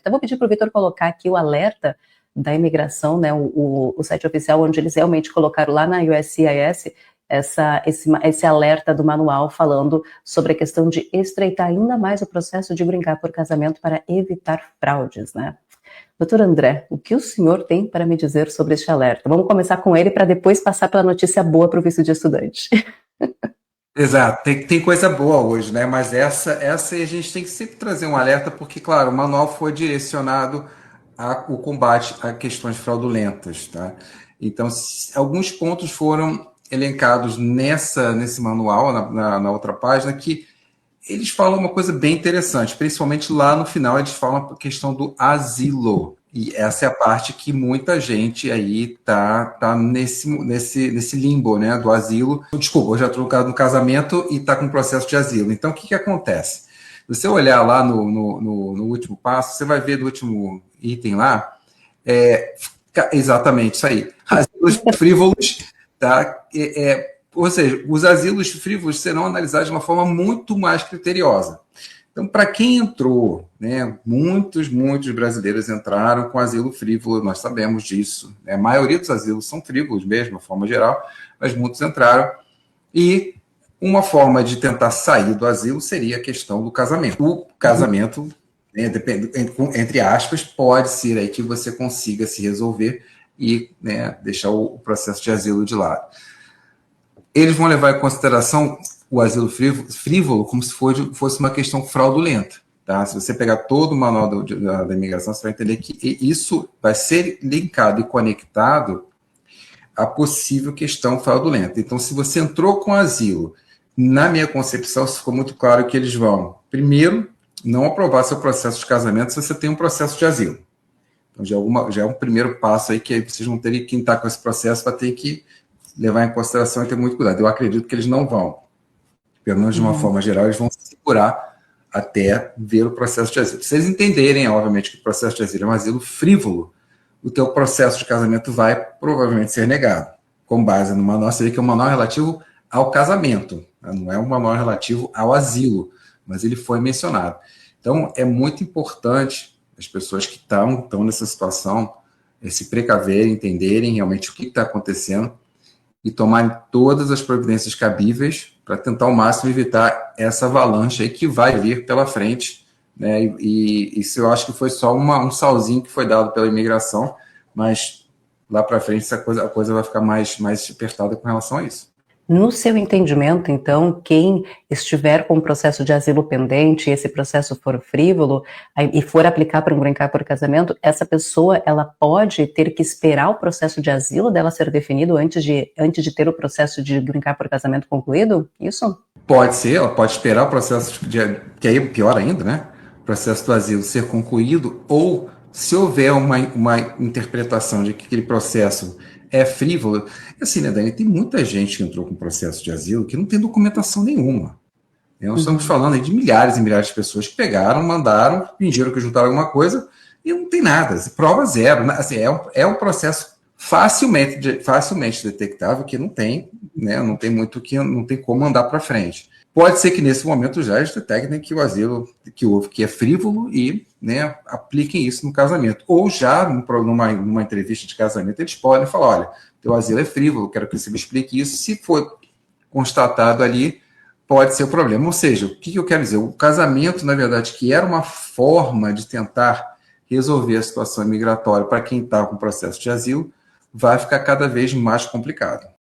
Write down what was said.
Então, vou pedir para o Vitor colocar aqui o alerta da imigração, né, o site oficial, onde eles realmente colocaram lá na USCIS esse alerta do manual falando sobre a questão de estreitar ainda mais o processo de green card por casamento para evitar fraudes, né? Doutor André, o que o senhor tem para me dizer sobre este alerta? Vamos começar com ele para depois passar pela notícia boa para o visto de estudante. Exato, tem coisa boa hoje, né? Mas essa a gente tem que sempre trazer um alerta, porque, claro, o manual foi direcionado ao combate a questões fraudulentas, tá? Então, alguns pontos foram elencados nesse manual, na outra página, que eles falam uma coisa bem interessante, principalmente lá no final, eles falam a questão do asilo. E essa é a parte que muita gente aí tá nesse limbo, né, do asilo. Desculpa, eu já estou no casamento e está com processo de asilo. Então, o que acontece? Se você olhar lá no último passo, você vai ver do último item lá, exatamente isso aí. Asilos frívolos, tá? Ou seja, os asilos frívolos serão analisados de uma forma muito mais criteriosa. Então, para quem entrou, né, muitos brasileiros entraram com asilo frívolo, nós sabemos disso. Né? A maioria dos asilos são frívolos mesmo, de forma geral, mas muitos entraram. E uma forma de tentar sair do asilo seria a questão do casamento. O casamento, né, entre aspas, pode ser aí que você consiga se resolver e, né, deixar o processo de asilo de lado. Eles vão levar em consideração o asilo frívolo como se fosse uma questão fraudulenta. Tá? Se você pegar todo o manual da imigração, você vai entender que isso vai ser linkado e conectado à possível questão fraudulenta. Então, se você entrou com asilo, na minha concepção, ficou muito claro que eles vão, primeiro, não aprovar seu processo de casamento se você tem um processo de asilo. Então, já é um primeiro passo aí que vocês vão ter, quem está com esse processo vai ter que levar em consideração e ter muito cuidado. Eu acredito que eles não vão. Pelo menos de uma forma geral, eles vão se segurar até ver o processo de asilo. Se eles entenderem, obviamente, que o processo de asilo é um asilo frívolo, o teu processo de casamento vai provavelmente ser negado. Com base no manual, você vê que é um manual relativo ao casamento, não é um manual relativo ao asilo, mas ele foi mencionado. Então, é muito importante as pessoas que estão nessa situação se precaverem, entenderem realmente o que está acontecendo e tomarem todas as providências cabíveis para tentar ao máximo evitar essa avalanche aí que vai vir pela frente, né? E isso eu acho que foi só um salzinho que foi dado pela imigração, mas lá para frente a coisa vai ficar mais apertada com relação a isso. No seu entendimento, então, quem estiver com um processo de asilo pendente e esse processo for frívolo e for aplicar para um green card por casamento, essa pessoa ela pode ter que esperar o processo de asilo dela ser definido antes de ter o processo de green card por casamento concluído? Isso? Pode ser, ela pode esperar o processo que aí é pior ainda, né? O processo do asilo ser concluído, ou se houver uma interpretação de que aquele processo é frívolo. Assim, né, Dani, tem muita gente que entrou com processo de asilo que não tem documentação nenhuma. Nós estamos falando aí de milhares e milhares de pessoas que pegaram, mandaram, fingiram que juntaram alguma coisa e não tem nada, prova zero. Assim, é um processo facilmente detectável que não tem, né, não tem muito não tem como andar para frente. Pode ser que nesse momento já eles detectem que o asilo que houve que é frívolo e, né, apliquem isso no casamento. Ou já numa entrevista de casamento eles podem falar, olha, teu asilo é frívolo, quero que você me explique isso. Se for constatado ali, pode ser o problema. Ou seja, o que eu quero dizer? O casamento, na verdade, que era uma forma de tentar resolver a situação migratória para quem está com processo de asilo, vai ficar cada vez mais complicado.